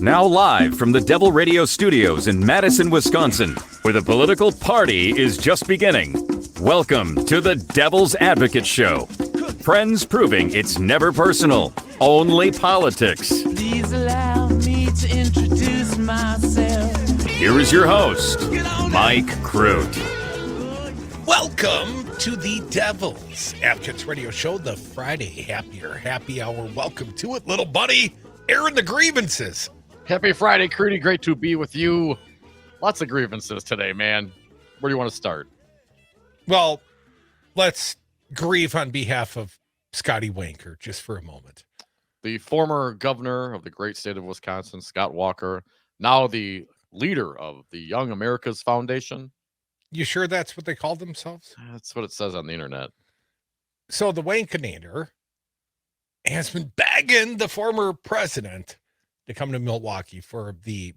Now live from the Devil Radio studios in Madison, Wisconsin, where the political party is just beginning. Welcome to the Devil's Advocate Show. Friends proving it's never personal, only politics. Please allow me to introduce myself. Here is your host, Mike Crute. Welcome to the Devil's Advocates Radio Show, the Friday happy hour. Welcome to it, little buddy. Airing the grievances. Happy Friday, Crute. Great to be with you. Lots of grievances today, man. Where do you want to start? Well, let's grieve on behalf of Scotty Wanker just for a moment. The former governor of the great state of Wisconsin, Scott Walker, now the leader of the Young America's Foundation. You sure that's what they call themselves? That's what it says on the internet. So the Wankinator has been begging the former president to come to Milwaukee for the,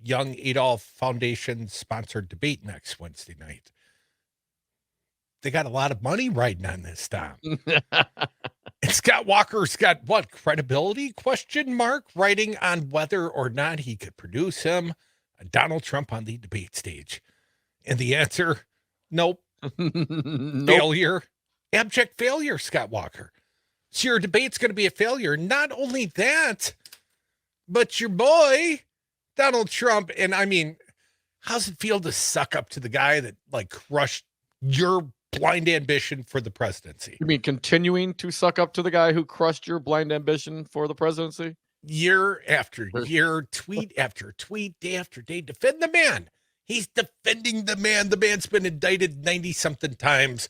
Young Adolf Foundation sponsored debate next Wednesday night. They got a lot of money riding on this, Tom. And Scott Walker's got credibility? Question mark, writing on whether or not he could produce him Donald Trump on the debate stage. And the answer, nope. Nope. Failure. Abject failure, Scott Walker. So your debate's going to be a failure. Not only that, but your boy, Donald Trump, and I mean, how's it feel to suck up to the guy that crushed your blind ambition for the presidency? You mean continuing to suck up to the guy who crushed your blind ambition for the presidency? Year after year, tweet after tweet, day after day, defend the man. He's defending the man. The man's been indicted 90-something times.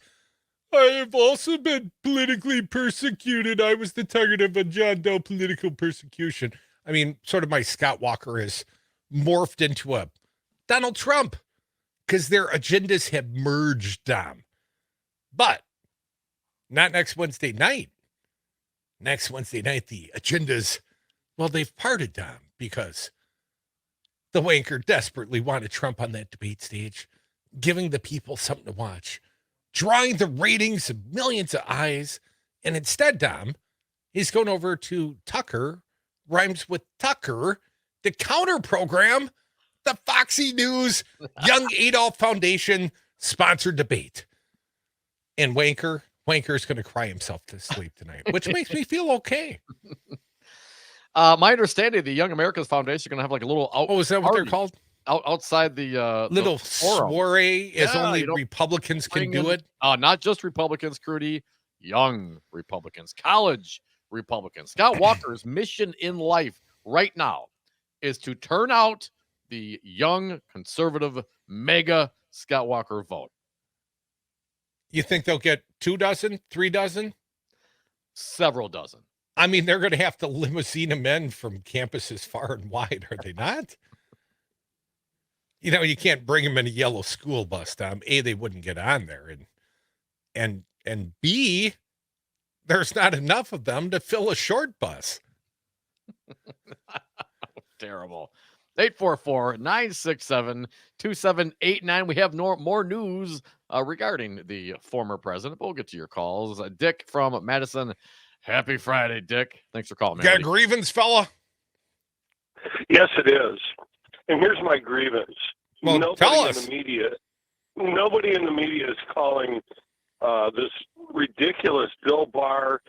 I have also been politically persecuted. I was the target of a John Doe political persecution. I mean, sort of my Scott Walker has morphed into a Donald Trump because their agendas have merged, Dom. But not next Wednesday night. Next Wednesday night, the agendas, they've parted, Dom, because the wanker desperately wanted Trump on that debate stage, giving the people something to watch, drawing the ratings of millions of eyes. And instead, Dom, he's going over to Tucker, rhymes with Tucker, to counter program the Foxy News Young Adolf Foundation sponsored debate. And Wanker's going to cry himself to sleep tonight, which makes me feel okay. My understanding, the Young America's Foundation is going to have a little is that what they're called? Outside the little the forum. soiree, as only Republicans can do it. Not just Republicans, Crute, young Republicans, college Republicans. Scott Walker's mission in life right now is to turn out the young conservative mega Scott Walker vote. You think they'll get 2 dozen, 3 dozen? Several dozen. I mean, they're going to have to limousine them in from campuses far and wide, are they not? You can't bring them in a yellow school bus, Tom. A, they wouldn't get on there. And B, there's not enough of them to fill a short bus. Terrible. 844-967-2789. We have more news regarding the former president. We'll get to your calls. Dick from Madison. Happy Friday, Dick. Thanks for calling me. Got a grievance, fella? Yes, it is. And here's my grievance. Well, tell us. Nobody in the media is calling this ridiculous Bill Barr,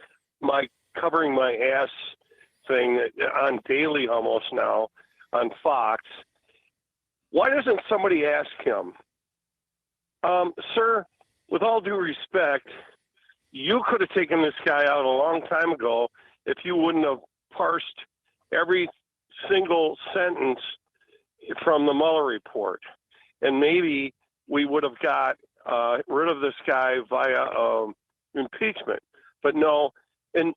covering my ass thing on daily almost now on Fox. Why doesn't somebody ask him, sir, with all due respect, you could have taken this guy out a long time ago if you wouldn't have parsed every single sentence from the Mueller report. And maybe we would have got rid of this guy via impeachment. But no, and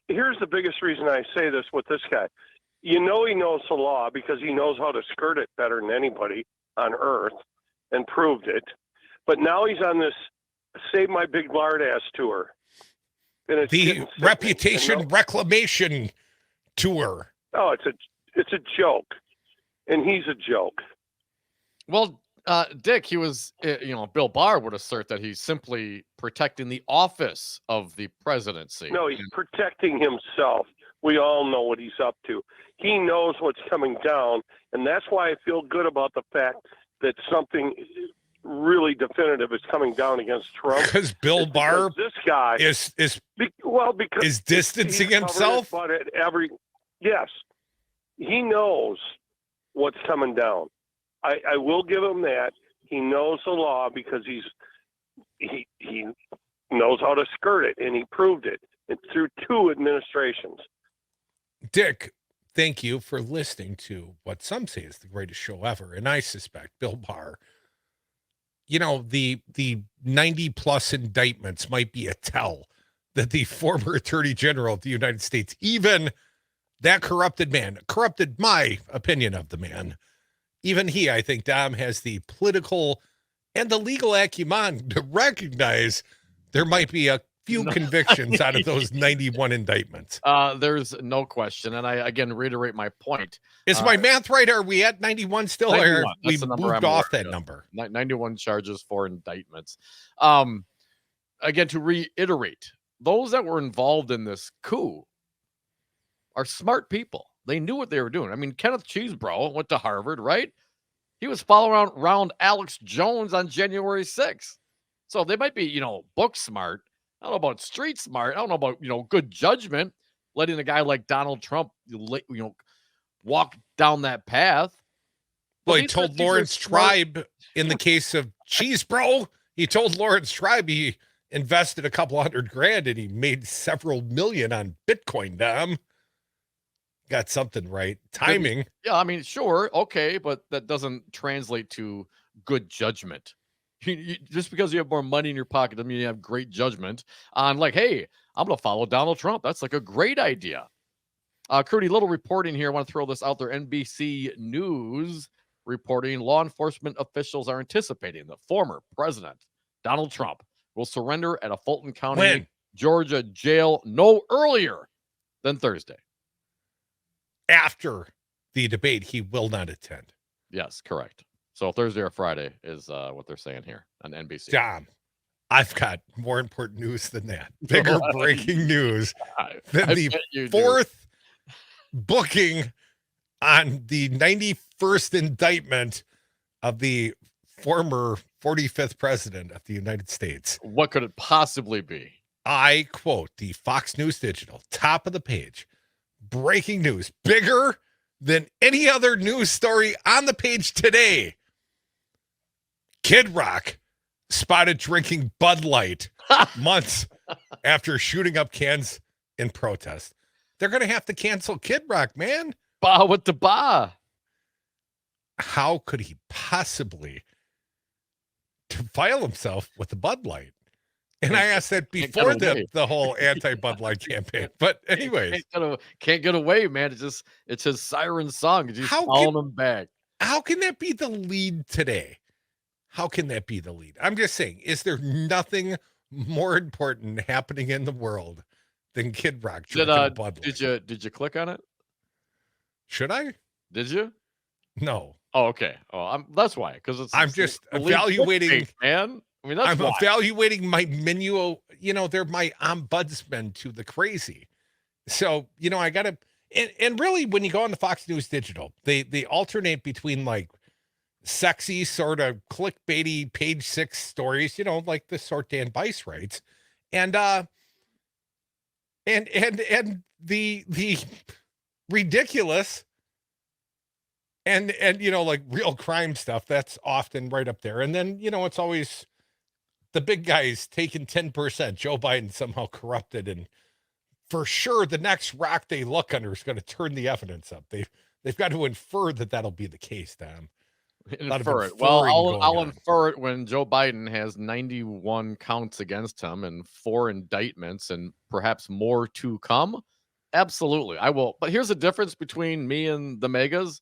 here's the biggest reason I say this with this guy. He knows the law because he knows how to skirt it better than anybody on earth and proved it. But now he's on this Save My Big Lard Ass tour. And it's the reputation reclamation tour. Oh, it's a joke. And he's a joke. Well, Dick, he was, Bill Barr would assert that he's simply protecting the office of the presidency. No, he's protecting himself We all know what he's up to. He knows what's coming down, and that's why I feel good about the fact that something really definitive is coming down against Trump. Because Bill Barr this guy is because distancing he's himself. But at yes, he knows what's coming down. I will give him that. He knows the law because he knows how to skirt it, and he proved it through 2 administrations. Dick, thank you for listening to what some say is the greatest show ever, and I suspect Bill Barr. The 90+ indictments might be a tell that the former Attorney General of the United States, even that corrupted my opinion of the man, even he, I think, Dom, has the political and the legal acumen to recognize there might be a few convictions out of those 91 indictments. There's no question. And I, again, reiterate my point. Is my math right? Are we at 91 still? 91. Or we moved off that number? 91 charges for indictments. Again, to reiterate, those that were involved in this coup are smart people. They knew what they were doing. I mean, Kenneth Chesebro went to Harvard, right? He was following around Alex Jones on January 6th. So they might be, book smart. I don't know about street smart. I don't know about, good judgment, letting a guy like Donald Trump, walk down that path. Well, he told Lawrence Tribe in the case of Chesebro, he told Lawrence Tribe he invested a couple $100,000 and he made several million on Bitcoin, Dom. Got something right. Timing. Yeah, I mean, sure. Okay, but that doesn't translate to good judgment. Just because you have more money in your pocket doesn't mean you have great judgment on hey, I'm going to follow Donald Trump. That's like a great idea. Crute, little reporting here. I want to throw this out there. NBC News reporting law enforcement officials are anticipating that former President Donald Trump will surrender at a Fulton County, Georgia jail no earlier than Thursday. After the debate, he will not attend. Yes, correct. So Thursday or Friday is what they're saying here on NBC. Dom, I've got more important news than that. Bigger breaking news than the 4th booking on the 91st indictment of the former 45th president of the United States. What could it possibly be? I quote the Fox News Digital, top of the page. Breaking news, bigger than any other news story on the page today. Kid Rock spotted drinking Bud Light months after shooting up cans in protest. They're going to have to cancel Kid Rock, man. Bah with the bah. How could he possibly defile himself with a Bud Light? And I asked that before the whole anti-Bud Light campaign. But anyways. Can't get away, man. It's his siren song. It's just calling him back. How can that be the lead today? How can that be the lead? I'm just saying, is there nothing more important happening in the world than Kid Rock drinking a Bud Light? Did you click on it? Should I? Did you? No. Oh, okay. Oh, that's why. Because I'm just evaluating, man. I mean, I'm evaluating my menu. They're my ombudsman to the crazy. So, I got to, and really when you go on the Fox News Digital, they alternate between sexy sort of clickbaity page 6 stories, like the sort Dan Bice writes. And the ridiculous and real crime stuff that's often right up there. And then, it's always the big guys taking 10%. Joe Biden somehow corrupted, and for sure the next rock they look under is going to turn the evidence up. They've got to infer that that'll be the case, Tom. Infer it. Well, I'll infer it when Joe Biden has 91 counts against him and 4 indictments and perhaps more to come. Absolutely, I will. But here's the difference between me and the megas.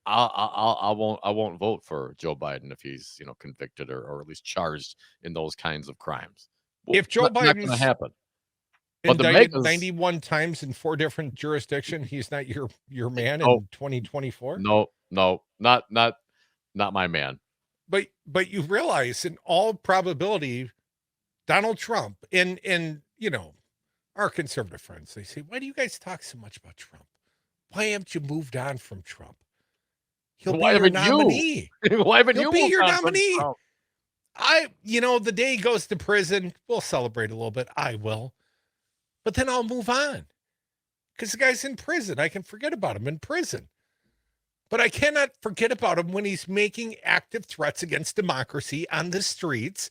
I won't vote for Joe Biden if he's convicted or at least charged in those kinds of crimes. If Joe Biden's going to happen, indicted 91 times in 4 different jurisdictions, he's not your man in 2024. No, not my man. But you realize, in all probability, Donald Trump, and our conservative friends, they say, why do you guys talk so much about Trump? Why haven't you moved on from Trump? He'll Why be your haven't nominee. you? Why haven't He'll you be moved your on from nominee. Trump? The day he goes to prison, we'll celebrate a little bit. I will. But then I'll move on. Because the guy's in prison. I can forget about him in prison. But I cannot forget about him when he's making active threats against democracy on the streets,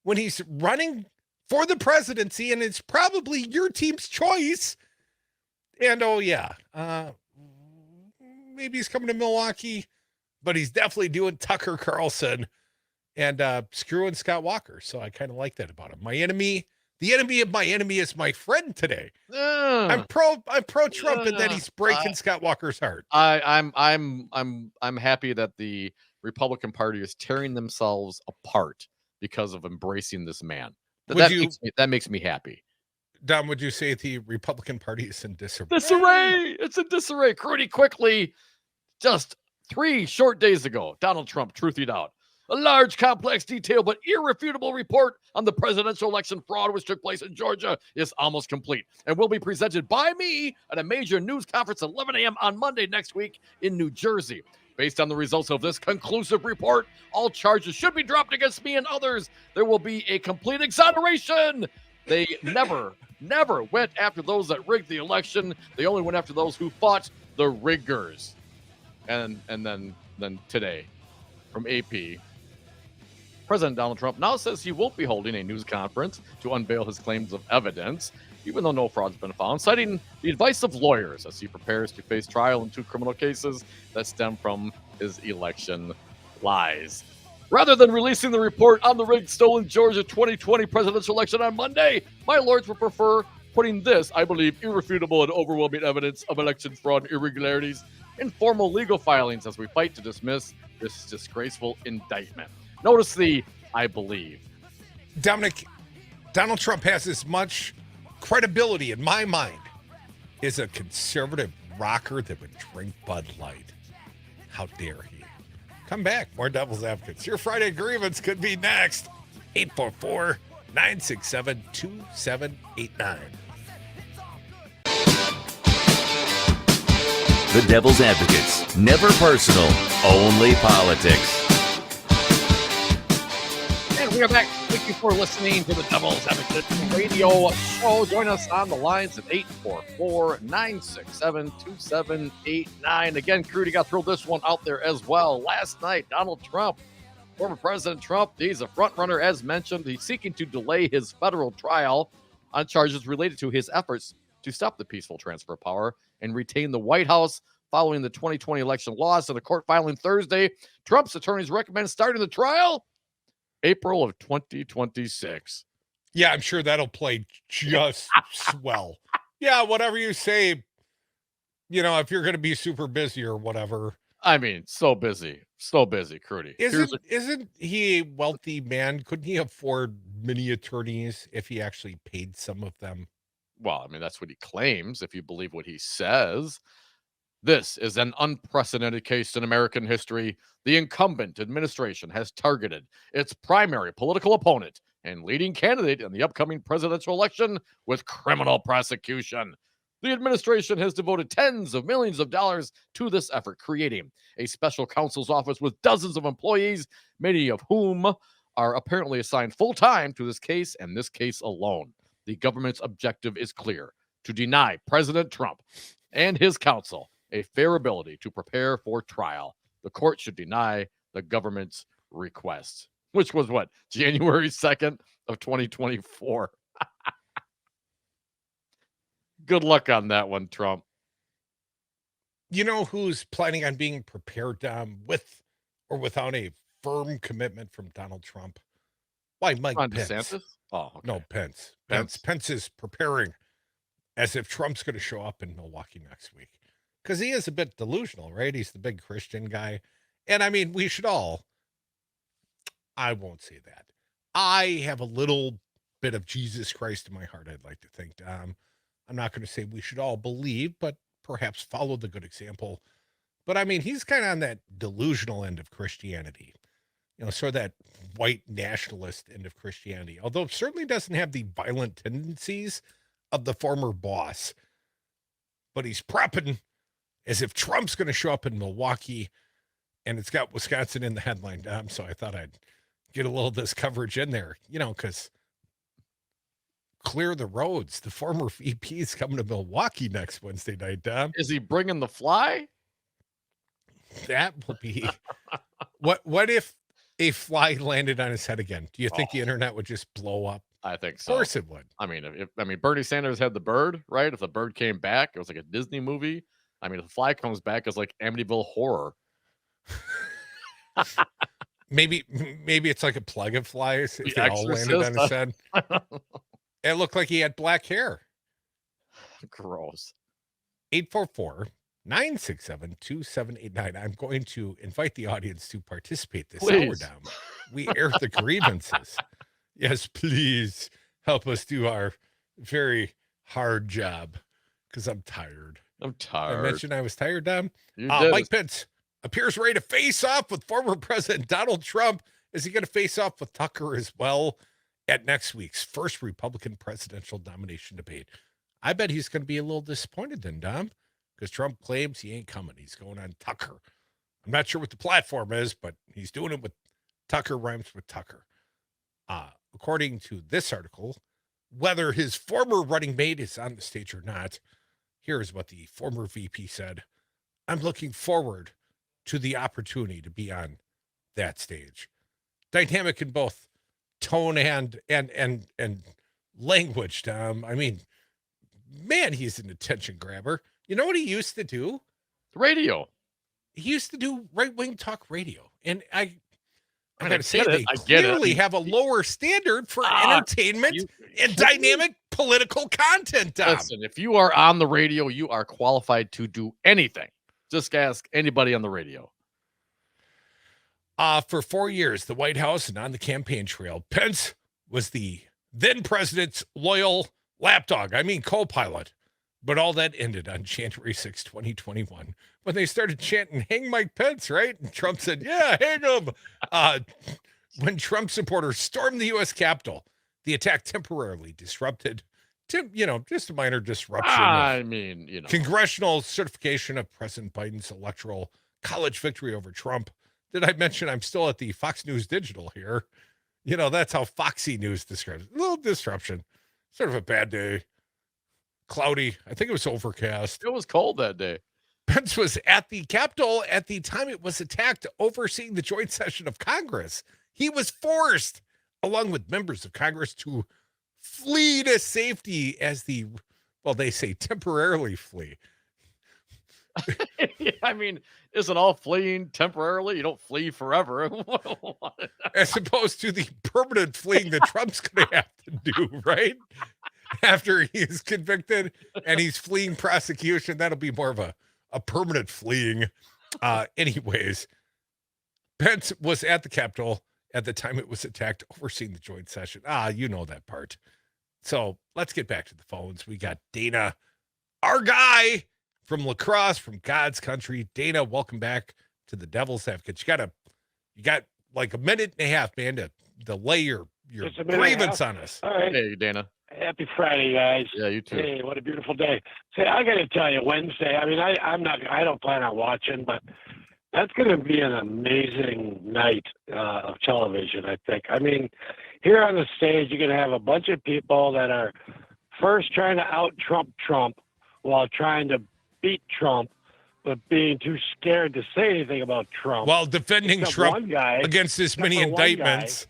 when he's running for the presidency, and it's probably your team's choice. And maybe he's coming to Milwaukee, but he's definitely doing Tucker Carlson and screwing Scott Walker. So I kind of like that about him. My enemy, the enemy of my enemy is my friend today. I'm pro Trump, and then he's breaking Scott Walker's heart. I'm happy that the Republican Party is tearing themselves apart because of embracing this man. That makes me happy. Dom, would you say the Republican Party is in disarray? Disarray! It's in disarray. Crute, quickly, just 3 short days ago, Donald Trump truthed out a large, complex, detailed, but irrefutable report on the presidential election fraud which took place in Georgia is almost complete and will be presented by me at a major news conference at 11 a.m. on Monday next week in New Jersey. Based on the results of this conclusive report, all charges should be dropped against me and others. There will be a complete exoneration. They never went after those that rigged the election. They only went after those who fought the riggers. And then today, from AP, President Donald Trump now says he won't be holding a news conference to unveil his claims of evidence, even though no fraud's been found, citing the advice of lawyers as he prepares to face trial in 2 criminal cases that stem from his election lies. Rather than releasing the report on the rigged, stolen Georgia 2020 presidential election on Monday, my lords would prefer putting this, I believe, irrefutable and overwhelming evidence of election fraud and irregularities in formal legal filings as we fight to dismiss this disgraceful indictment. Notice the I believe. Dominic, Donald Trump has as much credibility in my mind as a conservative rocker that would drink Bud Light. How dare he? Come back. More Devil's Advocates. Your Friday grievance could be next. 844-967-2789. The Devil's Advocates. Never personal, only politics. And we are back. Thank you for listening to the Devil's Advocate radio show. Join us on the lines at 844-967-2789. Again, Crute got to throw this one out there as well. Last night, Donald Trump, former President Trump, he's a front runner as mentioned. He's seeking to delay his federal trial on charges related to his efforts to stop the peaceful transfer of power and retain the White House following the 2020 election loss. In a court filing Thursday, Trump's attorneys recommend starting the trial April of 2026. Yeah, I'm sure that'll play just swell. Yeah, whatever you say, if you're going to be super busy or whatever. I mean, so busy, Crute. Isn't he a wealthy man? Couldn't he afford many attorneys if he actually paid some of them? Well, I mean, that's what he claims, if you believe what he says. This is an unprecedented case in American history. The incumbent administration has targeted its primary political opponent and leading candidate in the upcoming presidential election with criminal prosecution. The administration has devoted tens of millions of dollars to this effort, creating a special counsel's office with dozens of employees, many of whom are apparently assigned full-time to this case and this case alone. The government's objective is clear: to deny President Trump and his counsel a fair ability to prepare for trial. The court should deny the government's request, which was January 2nd of 2024. Good luck on that one, Trump. You know who's planning on being prepared with or without a firm commitment from Donald Trump? Why, Mike Pence. DeSantis? Oh, okay. No, Pence. Pence is preparing as if Trump's going to show up in Milwaukee next week. Because he is a bit delusional, right? He's the big Christian guy. And I mean, we should all, I won't say that. I have a little bit of Jesus Christ in my heart, I'd like to think. I'm not going to say we should all believe, but perhaps follow the good example. But I mean, he's kind of on that delusional end of Christianity, sort of that white nationalist end of Christianity, although certainly doesn't have the violent tendencies of the former boss. But he's prepping as if Trump's going to show up in Milwaukee, and it's got Wisconsin in the headline, Dom. So I thought I'd get a little of this coverage in there, because clear the roads. The former VP is coming to Milwaukee next Wednesday night, Dom. Is he bringing the fly? That will be. What if a fly landed on his head again? Do you think the internet would just blow up? I think so. Of course it would. I mean, Bernie Sanders had the bird, right? If the bird came back, it was like a Disney movie. I mean, if the fly comes back, it's like Amityville Horror. Maybe it's like a plague of flies if they all landed on his head. It looked like he had black hair. Gross. 844-967-2789. I'm going to invite the audience to participate this hour, Please. Dom. We air the grievances. Yes, please help us do our very hard job because I'm tired. I'm tired. I mentioned I was tired, Dom. You did. Mike Pence appears ready to face off with former President Donald Trump. Is he going to face off with Tucker as well at next week's first Republican presidential nomination debate? I bet he's going to be a little disappointed then, Dom, because Trump claims he ain't coming. He's going on Tucker. I'm not sure what the platform is, but he's doing it with Tucker rhymes with Tucker. According to this article, whether his former running mate is on the stage or not, here's what the former VP said. I'm looking forward to the opportunity to be on that stage. Dynamic in both tone and language, Tom. I mean, man, he's an attention grabber. You know what he used to do? Radio. He used to do right-wing talk radio. And I got to say, get they it. I get it. clearly have a lower standard for entertainment and dynamic political content, Tom. Listen, if you are on the radio, you are qualified to do anything. Just ask anybody on the radio. For 4 years, the White House and on the campaign trail, Pence was the then president's loyal lapdog. I mean, co-pilot. But all that ended on January 6, 2021, when they started chanting, hang Mike Pence, right? And Trump said, yeah, hang him. When Trump supporters stormed the U.S. Capitol, the attack temporarily disrupted, just a minor disruption. I mean, Congressional certification of President Biden's electoral college victory over Trump. Did I mention I'm still at the Fox News Digital here? That's how Foxy News describes it. A little disruption. Sort of a bad day. Cloudy. I think it was overcast. It was cold that day. Pence was at the Capitol at the time it was attacked, overseeing the joint session of Congress. He was forced, along with members of Congress, to flee to safety as they say temporarily flee. I mean, isn't all fleeing temporarily? You don't flee forever. As opposed to the permanent fleeing that Trump's going to have to do, right? After he's convicted and he's fleeing prosecution, that'll be more of a permanent fleeing. Anyways, Pence was at the Capitol at the time it was attacked, overseeing the joint session. You know that part. So let's get back to the phones. We got Dana, our guy from La Crosse, from God's country. Dana, welcome back to the Devil's Advocate. You got like a minute and a half, man, to lay your grievance on us. All right. Hey, Dana. Happy Friday, guys. Yeah, you too. Hey, what a beautiful day. Say, I got to tell you, Wednesday, I mean, I don't plan on watching, but that's going to be an amazing night of television, I think. I mean, here on the stage, you're going to have a bunch of people that are first trying to out-Trump while trying to beat Trump, but being too scared to say anything about Trump. While defending Except Trump one guy, against this many indictments.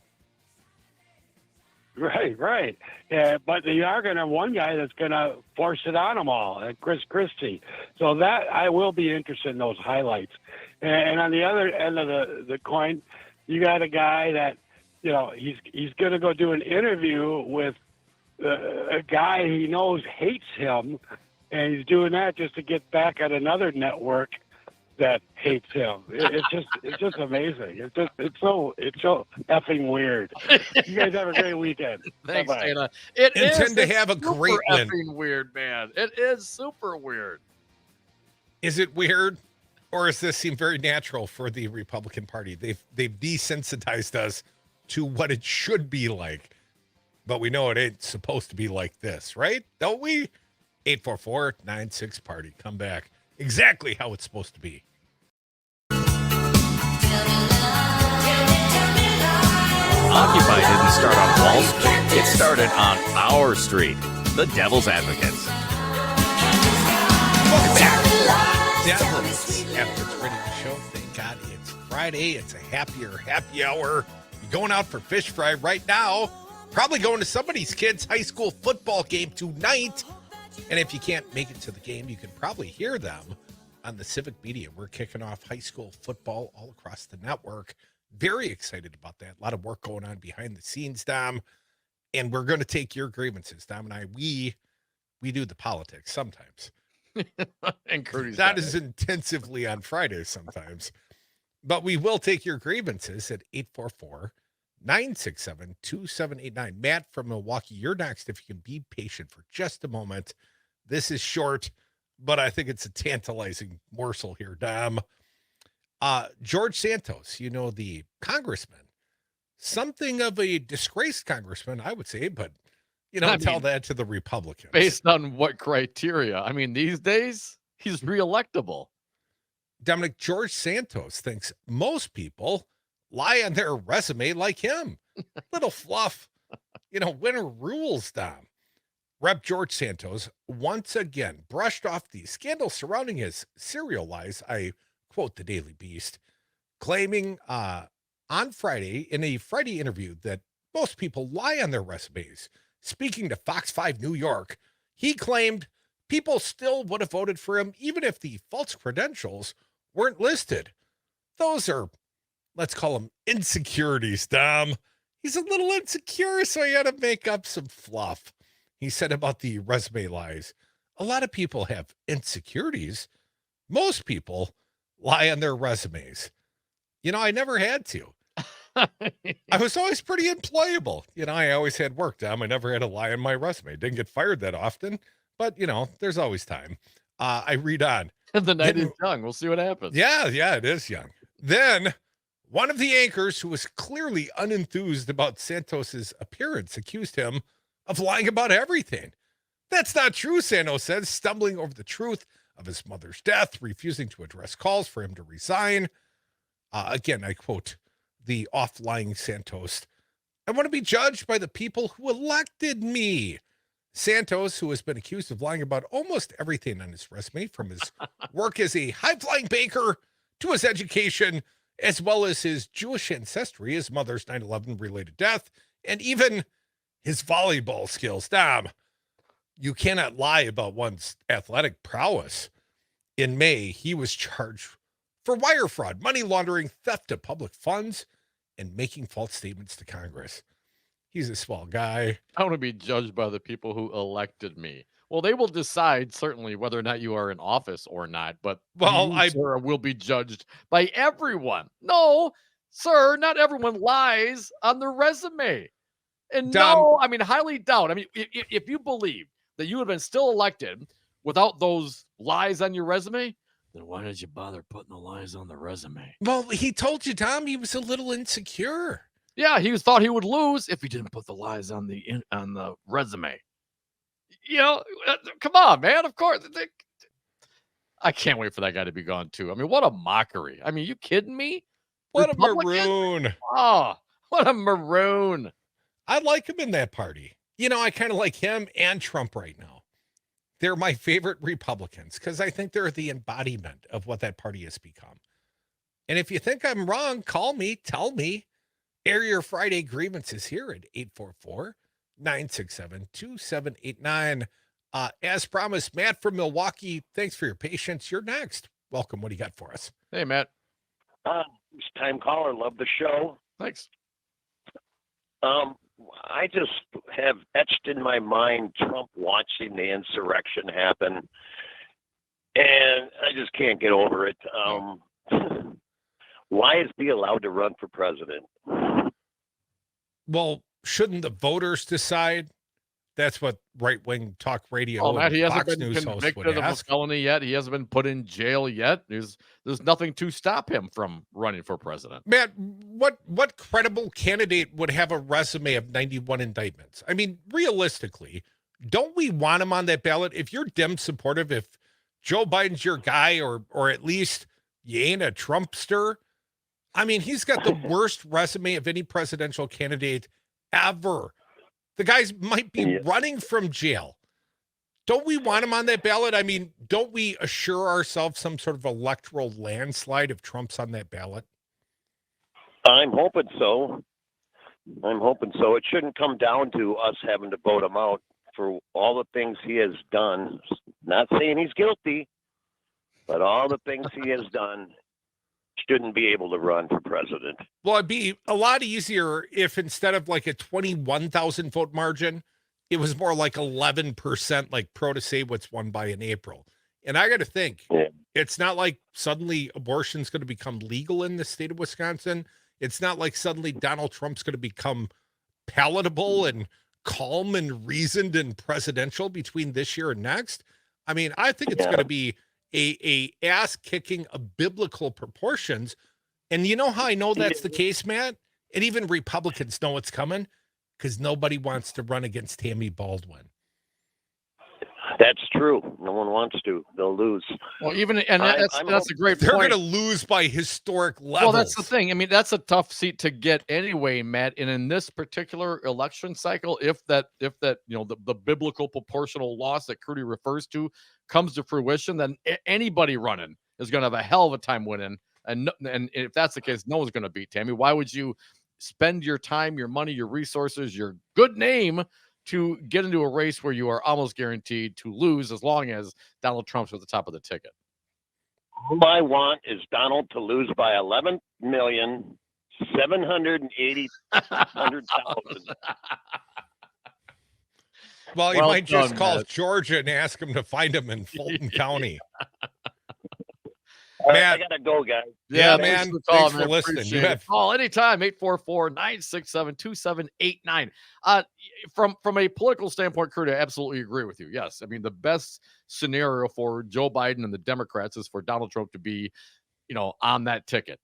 Right. Yeah, but you are going to have one guy that's going to force it on them all, Chris Christie. So that I will be interested in those highlights. And on the other end of the coin, you got a guy that, he's going to go do an interview with a guy he knows hates him, and he's doing that just to get back at another network that hates him. It's just amazing. It's so effing weird. You guys have a great weekend. Thanks, Bye-bye. Dana. Intend to have a great one. Effing weird, man. It is super weird. Is it weird, or does this seem very natural for the Republican Party? They've desensitized us to what it should be like. But we know it ain't supposed to be like this, right? Don't we? 844-96-PARTY. Come back. Exactly how it's supposed to be. Occupy didn't start on Wall Street. It started on our street. The Devil's Advocates. Welcome back. Devil's Advocates Radio Show. Thank God it's Friday. It's a happy hour. You're going out for fish fry right now. Probably going to somebody's kid's high school football game tonight. And if you can't make it to the game, you can probably hear them on the civic media. We're kicking off high school football all across the network. Very excited about that. A lot of work going on behind the scenes, Dom. And we're going to take your grievances. Dom and I, we do the politics sometimes. And Crute's Not as intensively on Fridays sometimes. But we will take your grievances at 844-967-2789. Matt from Milwaukee, you're next if you can be patient for just a moment. This is short, but I think it's a tantalizing morsel here, Dom. George Santos, the congressman, something of a disgraced congressman, I would say, but tell that to the Republicans. Based on what criteria? I mean, these days, he's reelectable. Dominic, George Santos thinks most people lie on their resume like him. Little fluff, winner rules, Dom. Rep. George Santos once again brushed off the scandal surrounding his serial lies. I quote the Daily Beast, claiming on Friday in a Friday interview that most people lie on their resumes. Speaking to Fox 5 New York, he claimed people still would have voted for him even if the false credentials weren't listed. Those are, let's call them insecurities, Dom. He's a little insecure, so he had to make up some fluff. He said about the resume lies, a lot of people have insecurities. Most people lie on their resumes. I never had to. I was always pretty employable. I always had work, Dom. I never had to lie on my resume. Didn't get fired that often, but, there's always time. I read on. The night is young. We'll see what happens. Yeah, it is young. Then one of the anchors who was clearly unenthused about Santos's appearance accused him of lying about everything. That's not true, Santos says, stumbling over the truth of his mother's death, refusing to address calls for him to resign. Again, I quote the off-lying Santos. I want to be judged by the people who elected me. Santos, who has been accused of lying about almost everything on his resume, from his work as a high-flying banker to his education, as well as his Jewish ancestry, his mother's 9/11 related death, and even his volleyball skills. Dom, you cannot lie about one's athletic prowess. In May, he was charged for wire fraud, money laundering, theft of public funds, and making false statements to Congress. He's a swell guy. I want to be judged by the people who elected me. Well, they will decide certainly whether or not you are in office or not, but sir, will be judged by everyone. No, sir, not everyone lies on their resume. And Dom, no, I mean, highly doubt. I mean, if you believe that you would have been still elected without those lies on your resume, then why did you bother putting the lies on the resume? Well, he told you, Tom, he was a little insecure. Yeah, he thought he would lose if he didn't put the lies on the resume. Come on, man. Of course. I can't wait for that guy to be gone, too. I mean, what a mockery. I mean, you kidding me? What a maroon. Oh, what a maroon. I like him in that party. I kind of like him and Trump right now. They're my favorite Republicans because I think they're the embodiment of what that party has become. And if you think I'm wrong, call me, tell me. Air your Friday grievances here at 844-967-2789. As promised, Matt from Milwaukee, thanks for your patience. You're next. Welcome. What do you got for us? Hey, Matt. Time caller. Love the show. Thanks. I just have etched in my mind Trump watching the insurrection happen, and I just can't get over it. Why is he allowed to run for president? Well, shouldn't the voters decide? That's what right-wing talk radio Oh, Matt, and he hasn't Fox been News hosts would convicted of a ask. felony yet. He hasn't been put in jail yet. There's nothing to stop him from running for president. Matt, what credible candidate would have a resume of 91 indictments? I mean, realistically, don't we want him on that ballot? If you're Dem supportive, if Joe Biden's your guy, or at least you ain't a Trumpster, I mean, he's got the worst resume of any presidential candidate ever. The guys might be running from jail. Don't we want him on that ballot? I mean, don't we assure ourselves some sort of electoral landslide if Trump's on that ballot? I'm hoping so. It shouldn't come down to us having to vote him out for all the things he has done. Not saying he's guilty, but all the things he has done, shouldn't be able to run for president. Well, it'd be a lot easier if instead of like a 21,000 vote margin, it was more like 11%, like Pro to say what's won by in April. And I got to think, It's not like suddenly abortion's going to become legal in the state of Wisconsin. It's not like suddenly Donald Trump's going to become palatable and calm and reasoned and presidential between this year and next. I mean, I think it's going to be a ass kicking of biblical proportions. And you know how I know that's the case, Matt? And even Republicans know it's coming because nobody wants to run against Tammy Baldwin. That's true. No one wants to. They'll lose. Well, that's a great point. They're going to lose by historic levels. Well, that's the thing. I mean, that's a tough seat to get anyway, Matt. And in this particular election cycle, if that the biblical proportional loss that Crute refers to comes to fruition, then anybody running is going to have a hell of a time winning. And if that's the case, no one's going to beat Tammy. Why would you spend your time, your money, your resources, your good name to get into a race where you are almost guaranteed to lose as long as Donald Trump's at the top of the ticket? All I want is Donald to lose by 11,780,000. Well, he might just call Matt. Georgia and ask him to find him in Fulton County. I gotta go, guys. Yeah, man. Thanks for listening. You have call anytime, 844-967-2789. From a political standpoint, Crute, I absolutely agree with you. Yes. I mean, the best scenario for Joe Biden and the Democrats is for Donald Trump to be, on that ticket.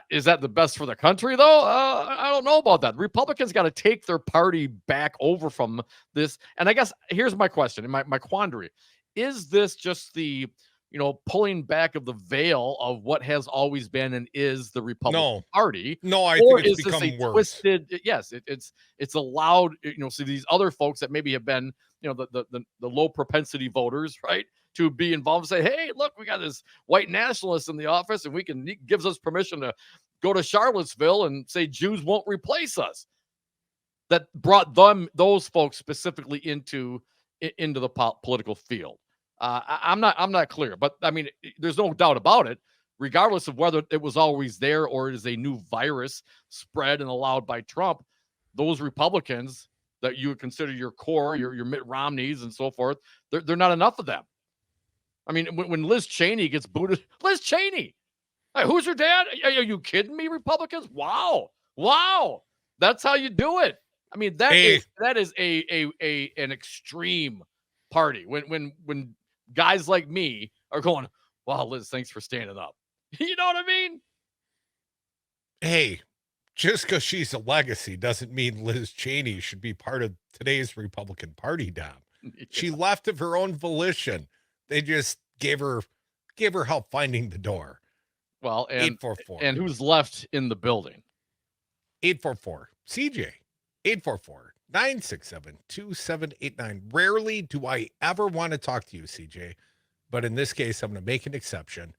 Is that the best for the country, though? I don't know about that. Republicans got to take their party back over from this. And I guess here's my question, my quandary. Is this just the pulling back of the veil of what has always been and is the Republican Party? No, I think it's become worse. It's allowed, so these other folks that maybe have been, the low propensity voters, right, to be involved and say, hey, look, we got this white nationalist in the office and he gives us permission to go to Charlottesville and say Jews won't replace us. That brought those folks specifically into the political field. I'm not clear, but I mean, there's no doubt about it. Regardless of whether it was always there or it is a new virus spread and allowed by Trump, those Republicans that you would consider your core, your Mitt Romneys and so forth, they're not enough of them. I mean, when Liz Cheney gets booted, Liz Cheney, hey, who's her dad? Are you kidding me, Republicans? Wow, that's how you do it. I mean, that is an extreme party when guys like me are going, wow, Liz, thanks for standing up. You know what I mean? Hey, just because she's a legacy doesn't mean Liz Cheney should be part of today's Republican Party, Dom. Yeah. She left of her own volition. They just gave her help finding the door. Well, and 844. And who's left in the building? 844 CJ 844-967-2789. Rarely do I ever want to talk to you, CJ, but in this case, I'm going to make an exception.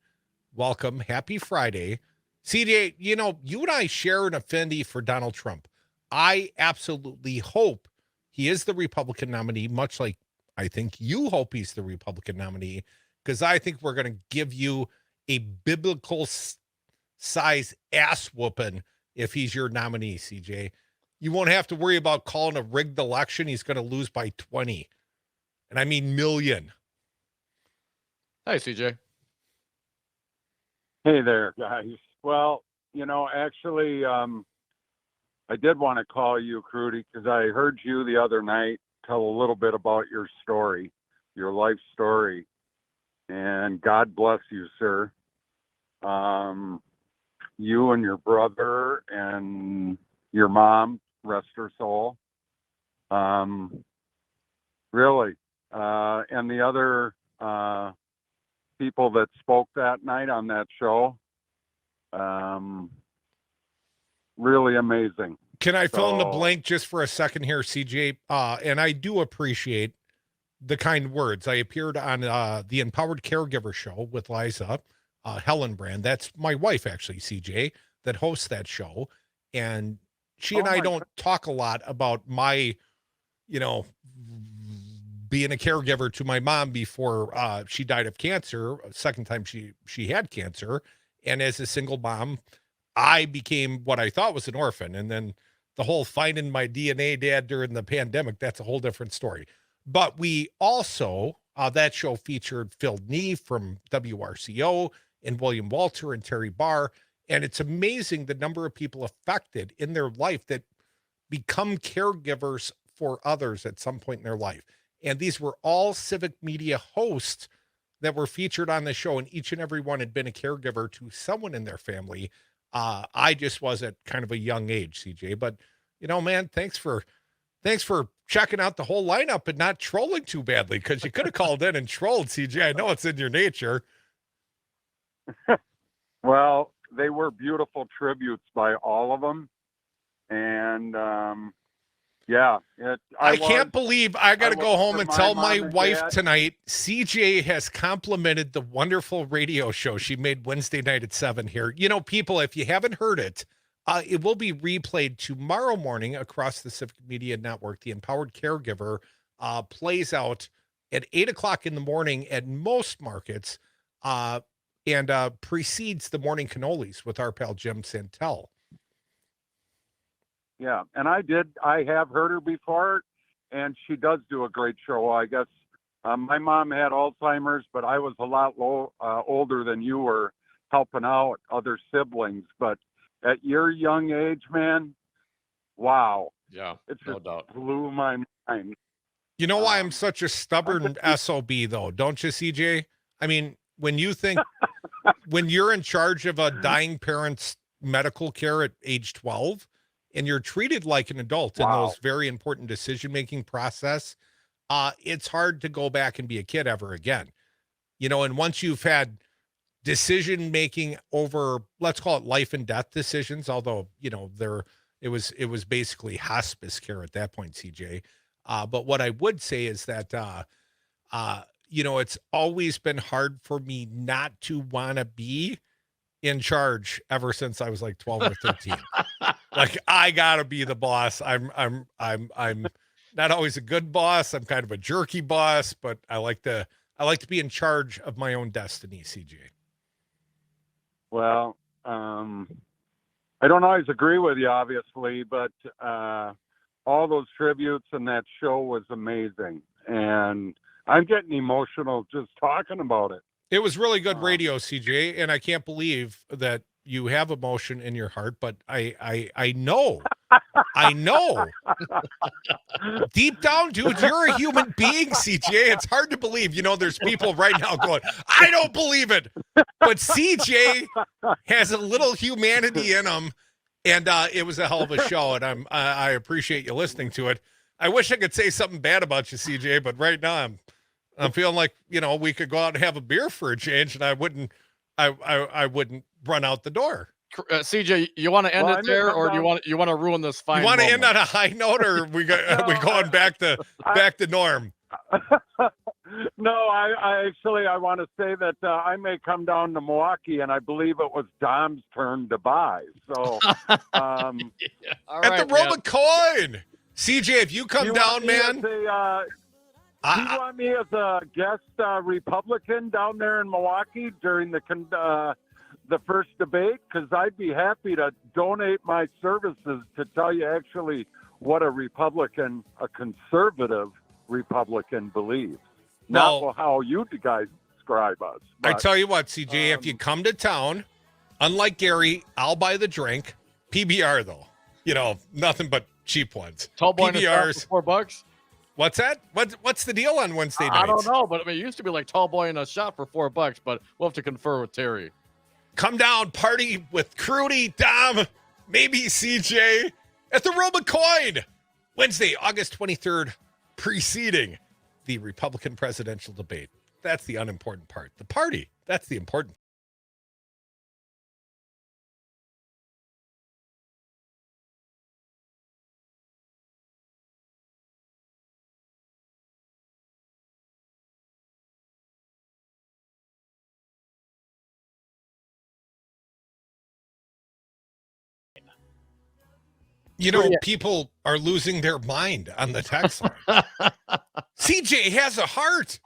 Welcome. Happy Friday. CJ, you and I share an affinity for Donald Trump. I absolutely hope he is the Republican nominee, much like I think you hope he's the Republican nominee, because I think we're going to give you a biblical size ass whooping if he's your nominee, CJ. You won't have to worry about calling a rigged election. He's going to lose by 20. And I mean million. Hey, CJ. Hey there, guys. Well, actually, I did want to call you, Crute, because I heard you the other night tell a little bit about your story, your life story. And God bless you, sir. You and your brother and your mom, rest her soul. Really. And the other people that spoke that night on that show, really amazing. Can I fill in the blank just for a second here, CJ? And I do appreciate the kind words. I appeared on the Empowered Caregiver show with Liza Hellenbrand. That's my wife, actually, CJ, that hosts that show. And she and I don't talk a lot about my, being a caregiver to my mom before she died of cancer, second time she had cancer. And as a single mom, I became what I thought was an orphan. And then the whole finding my DNA dad during the pandemic, that's a whole different story. But we also, that show featured Phil Nee from WRCO and William Walter and Terry Barr. And it's amazing the number of people affected in their life that become caregivers for others at some point in their life. And these were all civic media hosts that were featured on the show, and each and every one had been a caregiver to someone in their family. I just was at kind of a young age, CJ, but man, thanks for checking out the whole lineup and not trolling too badly, because you could have called in and trolled, CJ. I know it's in your nature. Well, they were beautiful tributes by all of them. And, I can't believe I got to go home and tell my wife tonight, CJ has complimented the wonderful radio show she made Wednesday night at 7 here. People, if you haven't heard it, it will be replayed tomorrow morning across the Civic Media Network. The Empowered Caregiver plays out at 8 o'clock in the morning at most markets and precedes the morning cannolis with our pal Jim Santel. Yeah, and I have heard her before, and she does do a great show. I guess my mom had Alzheimer's, but I was a lot older than you were, helping out other siblings. But at your young age, man, wow. Yeah, it no just doubt. blew my mind. You know why I'm such a stubborn SOB, though, don't you, CJ? I mean, when you think, when you're in charge of a dying parent's medical care at age 12, and you're treated like an adult in those very important decision-making process, it's hard to go back and be a kid ever again. And once you've had decision-making over, let's call it life and death decisions, although, it was basically hospice care at that point, CJ. But what I would say is that, it's always been hard for me not to want to be in charge ever since I was like 12 or 13. Like, I gotta be the boss. I'm not always a good boss. I'm kind of a jerky boss, but I like to be in charge of my own destiny, CJ. Well, I don't always agree with you, obviously, but all those tributes and that show was amazing. And I'm getting emotional just talking about it. It was really good radio, CJ, and I can't believe that you have emotion in your heart, but I know. Deep down, dude, you're a human being, CJ. It's hard to believe. There's people right now going, I don't believe it. But CJ has a little humanity in him, and it was a hell of a show, and I appreciate you listening to it. I wish I could say something bad about you, CJ, but right now I'm feeling like, we could go out and have a beer for a change, and I wouldn't run out the door. CJ, you want to end it there, or do you want to ruin this fine? You want to moment? end on a high note, or we going back to norm? No, I want to say that I may come down to Milwaukee, and I believe it was Dom's turn to buy. So, At the roll of coin, CJ, if you come down, man. Do you want me as a guest Republican down there in Milwaukee during the first debate? Because I'd be happy to donate my services to tell you actually what a conservative Republican believes. Not how you guys describe us. But, I tell you what, CJ, if you come to town, unlike Gary, I'll buy the drink. PBR, though. Nothing but cheap ones. Tall boy PBRs. $4. What's that? What's the deal on Wednesday nights? I don't know, but I mean, it used to be like tall boy and a shot for $4, but we'll have to confer with Terry. Come down, party with Crute, Dom, maybe CJ at the Roman Coin. Wednesday, August 23rd, preceding the Republican presidential debate. That's the unimportant part. The party, that's the important. You know, people are losing their mind on the text line. CJ has a heart.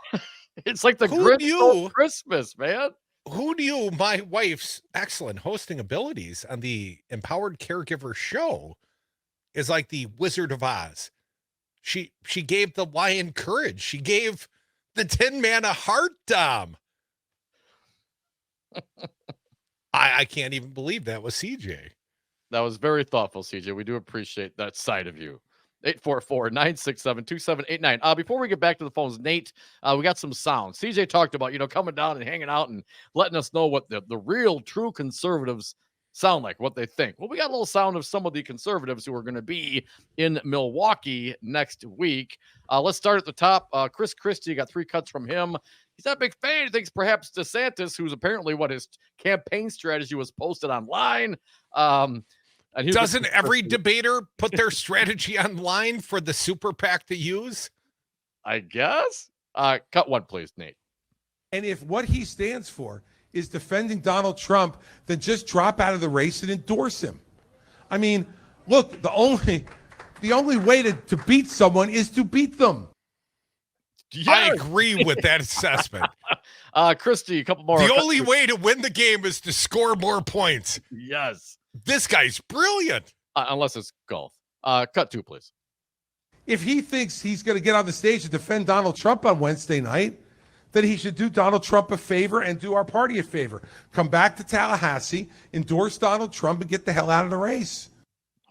It's like the Grinch of Christmas, man. Who knew my wife's excellent hosting abilities on the Empowered Caregiver show is like the Wizard of Oz. She gave the lion courage. She gave the Tin Man a heart, Dom. I can't even believe that was CJ. That was very thoughtful, CJ. We do appreciate that side of you. 844-967-2789. Before we get back to the phones, Nate, we got some sound. CJ talked about, coming down and hanging out and letting us know what the real, true conservatives sound like, what they think. Well, we got a little sound of some of the conservatives who are going to be in Milwaukee next week. Let's start at the top. Chris Christie, got 3 cuts from him. He's not a big fan. He thinks perhaps DeSantis, who's apparently what his campaign strategy was posted online. And doesn't every debater put their strategy online for the super PAC to use? I guess. Cut 1, please, Nate. And if what he stands for is defending Donald Trump, then just drop out of the race and endorse him. I mean, look, the only way to beat someone is to beat them. Yes. I agree with that assessment. Christy, a couple more. The only way to win the game is to score more points. Yes. This guy's brilliant. Unless it's golf. Cut 2, please. If he thinks he's going to get on the stage and defend Donald Trump on Wednesday night, then he should do Donald Trump a favor and do our party a favor. Come back to Tallahassee, endorse Donald Trump, and get the hell out of the race.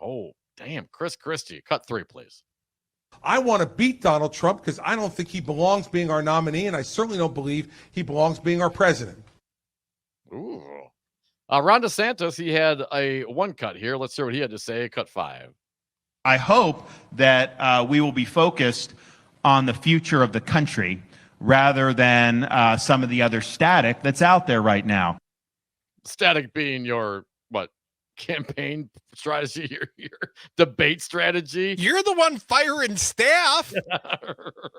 Oh, damn. Chris Christie, cut 3, please. I want to beat Donald Trump because I don't think he belongs being our nominee, and I certainly don't believe he belongs being our president. Ooh. Ron DeSantis, he had a 1 cut here. Let's hear what he had to say. Cut 5. I hope that we will be focused on the future of the country rather than some of the other static that's out there right now. Static being your, campaign strategy, your debate strategy? You're the one firing staff.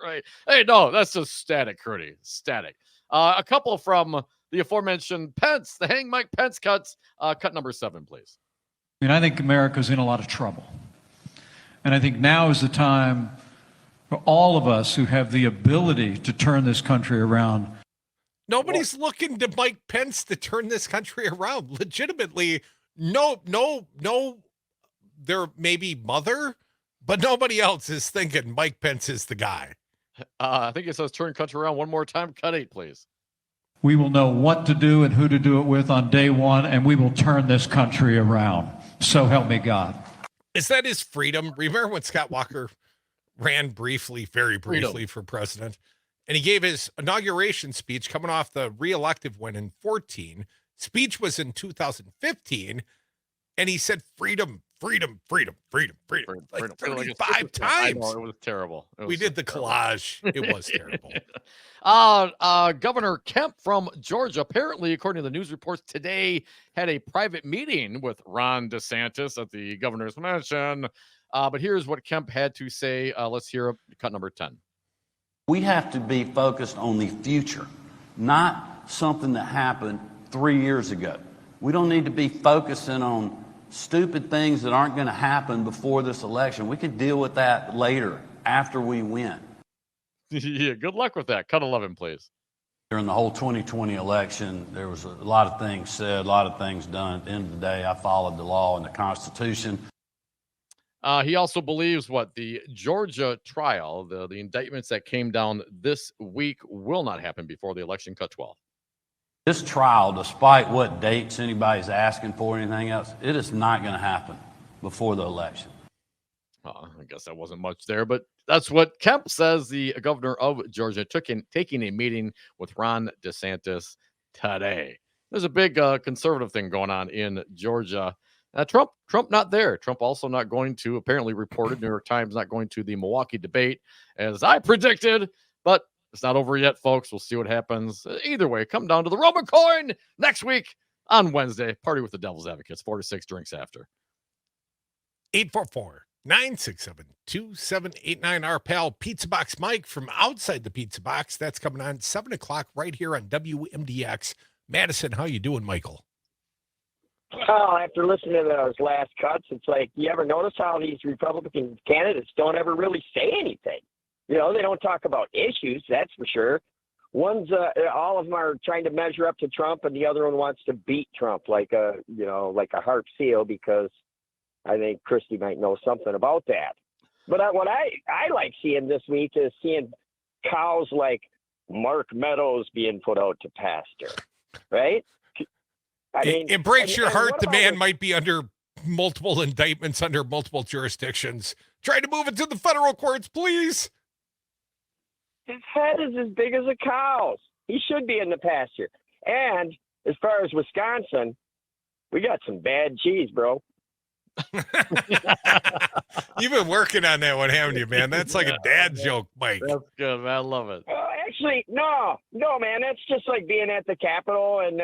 Right. Hey, no, that's just static, Crute. Static. A couple from the aforementioned Pence, the Hang Mike Pence cuts. Cut number 7, please. I mean, I think America's in a lot of trouble. And I think now is the time for all of us who have the ability to turn this country around. Nobody's looking to Mike Pence to turn this country around. Legitimately, no, there may be mother, but nobody else is thinking Mike Pence is the guy. I think it says turn country around one more time. Cut 8, please. We will know what to do and who to do it with on day 1, and we will turn this country around. So help me God. Is that his freedom? Remember when Scott Walker ran very briefly for president? And he gave his inauguration speech coming off the re-elective win in 2014. Speech was in 2015. And he said freedom, like 35 times. I know, it was terrible. We did the collage. It was terrible. Governor Kemp from Georgia, apparently, according to the news reports today, had a private meeting with Ron DeSantis at the governor's mansion. But here's what Kemp had to say. Let's hear cut number 10. We have to be focused on the future, not something that happened 3 years ago. We don't need to be focusing on stupid things that aren't going to happen before this election. We can deal with that later, after we win. Yeah, good luck with that. Cut 11, please. During the whole 2020 election, there was a lot of things said, a lot of things done. At the end of the day, I followed the law and the Constitution. He also believes the Georgia trial, the indictments that came down this week will not happen before the election. Cut 12. This trial, despite what dates anybody's asking for or anything else, it is not going to happen before the election. I guess that wasn't much there, but That's what Kemp says, the governor of Georgia, taking a meeting with Ron DeSantis today. There's a big conservative thing going on in Georgia. Trump not there. Trump also not going to, apparently reported, New York Times not going to the Milwaukee debate, as I predicted, but it's not over yet, folks. We'll see what happens. Either way, come down to the Roman coin next week on Wednesday. Party with the Devil's Advocates, 4 to 6 drinks after. 844-967-2789. Our pal Pizza Box Mike from outside the Pizza Box. That's coming on 7 o'clock right here on WMDX. Madison, how you doing, Michael? Oh, after listening to those last cuts, it's like, you ever notice how these Republican candidates don't ever really say anything? You know, they don't talk about issues, that's for sure. One's, all of them are trying to measure up to Trump, and the other one wants to beat Trump like a harp seal, because I think Christie might know something about that. But what I like seeing this week is seeing cows like Mark Meadows being put out to pasture, right? I mean, it breaks your heart. The man this? might be under multiple indictments, under multiple jurisdictions. Try to move it to the federal courts, please. His head is as big as a cow's. He should be in the pasture. And as far as Wisconsin, we got some bad cheese, bro. You've been working on that one, haven't you, man? That's like a dad joke, Mike. That's good, man. I love it. Actually, no, man. That's just like being at the Capitol and,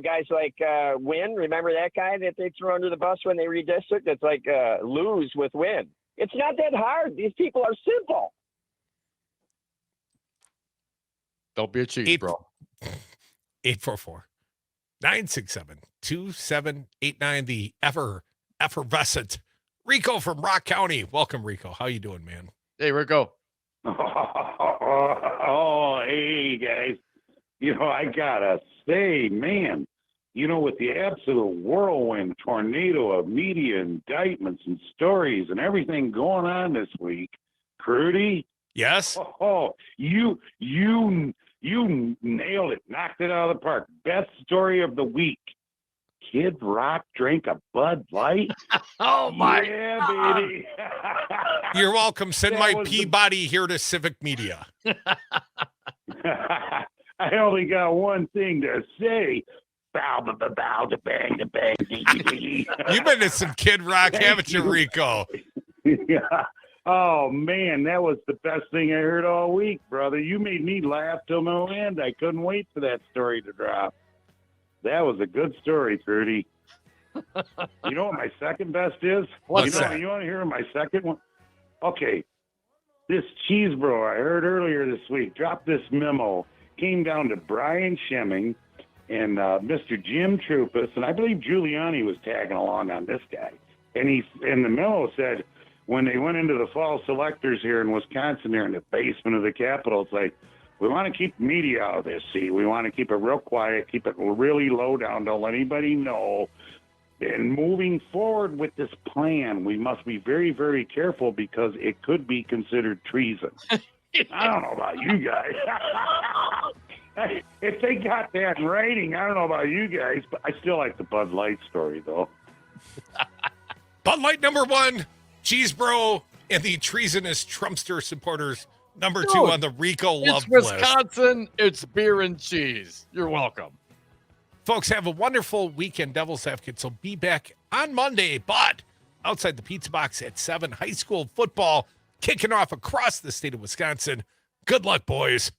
guys like Wynn. Remember that guy that they threw under the bus when they redistrict? It's like lose with Wynn. It's not that hard. These people are simple. Don't be a cheese, bro. 844-967-2789. The effervescent Rico from Rock County. Welcome, Rico. How you doing, man? Hey, Rico. Oh, hey, guys. I gotta say, man, with the absolute whirlwind tornado of media indictments and stories and everything going on this week, Crute. Yes. Oh, you nailed it. Knocked it out of the park. Best story of the week. Kid Rock drank a Bud Light. Oh my God. Baby. You're welcome. Send That my was Peabody here to Civic Media. I only got one thing to say. Bow, bow, bow, da, bang, da, bang, dee, dee, dee. You've been to some Kid Rock, haven't you, Rico? Yeah. Oh, man, that was the best thing I heard all week, brother. You made me laugh till no end. I couldn't wait for that story to drop. That was a good story, Crute. You know what my second best is? What's that? You want to hear my second one? Okay. This cheese bro I heard earlier this week dropped this memo. Came down to Brian Schemming and Mr. Jim Trupus, and I believe Giuliani was tagging along on this guy. And the memo said, when they went into the fall selectors here in Wisconsin, there in the basement of the Capitol, it's like, we want to keep the media out of this, see? We want to keep it real quiet, keep it really low down, don't let anybody know. And moving forward with this plan, we must be very, very careful because it could be considered treason. I don't know about you guys. If they got that in writing, I don't know about you guys, but I still like the Bud Light story, though. Bud Light number one, Cheese Bro, and the treasonous Trumpster supporters number two on the Rico love list. It's Wisconsin. It's beer and cheese. You're welcome. Folks, have a wonderful weekend, Devil's Advocates. Will be back on Monday, but outside the Pizza Box at 7, high school football kicking off across the state of Wisconsin. Good luck, boys.